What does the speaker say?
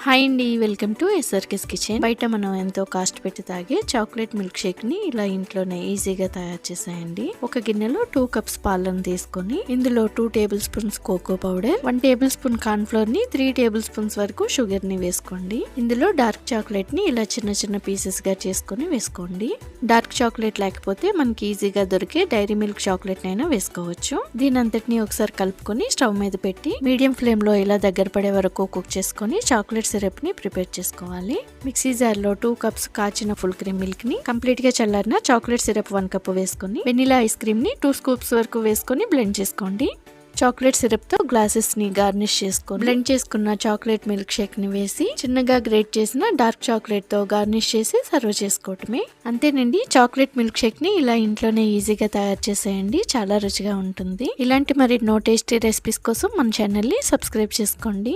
Hi అండి, welcome to ఎస్ఆర్కేస్ kitchen. బయట మనం ఎంతో కాస్ట్ పెట్టి తాగే చాక్లెట్ మిల్క్ షేక్ ని ఇలా ఇంట్లోనే ఈజీగా తయారు చేసేయండి. ఒక గిన్నెలో 2 కప్స్ పాలను తీసుకొని ఇందులో 2 table spoons cocoa powder, 1 table spoon corn flour ని, 3 టేబుల్ స్పూన్స్ వరకు షుగర్ ని వేసుకోండి. ఇందులో డార్క్ చాక్లెట్ ని ఇలా చిన్న చిన్న పీసెస్ గా చేసుకొని వేసుకోండి. డార్క్ చాక్లెట్ లేకపోతే మనకి ఈజీగా దొరికే డైరీ మిల్క్ చాక్లెట్ అయినా వేసుకోవచ్చు. దీని అంతటిని ఒకసారి కలుపుకొని స్టవ్ మీద పెట్టి మీడియం ఫ్లేమ్ లో ఇలా దగ్గర పడే వరకు కుక్ చేసుకొని చాక్లెట్ సిరప్ ని ప్రిపేర్ చేసుకోవాలి. మిక్సీ జార్ లో 2 కప్స్ కాచిన ఫుల్ క్రీమ్ మిల్క్ ని, కంప్లీట్ గా చల్లారిన చాక్లెట్ సిరప్ 1 కప్ వేసుకొని, వెనిలా ఐస్ క్రీమ్ ని 2 స్కూప్స్ వరకు వేసుకొని బ్లెండ్ చేసుకోండి. చాక్లెట్ సిరప్ తో గ్లాసెస్ ని గార్నిష్ చేసుకొని బ్లెండ్ చేసుకున్న చాక్లెట్ మిల్క్ షేక్ ని వేసి చిన్నగా గ్రేట్ చేసిన డార్క్ చాక్లెట్ తో గార్నిష్ చేసి సర్వ్ చేసుకోవటమే. అంతేనండి, చాక్లెట్ మిల్క్ షేక్ ని ఇలా ఇంట్లోనే ఈజీగా తయారు చేసేయండి. చాలా రుచిగా ఉంటుంది. ఇలాంటి మరెన్నో టేస్టీ రెసిపీస్ కోసం మన ఛానల్ ని సబ్స్క్రైబ్ చేసుకోండి.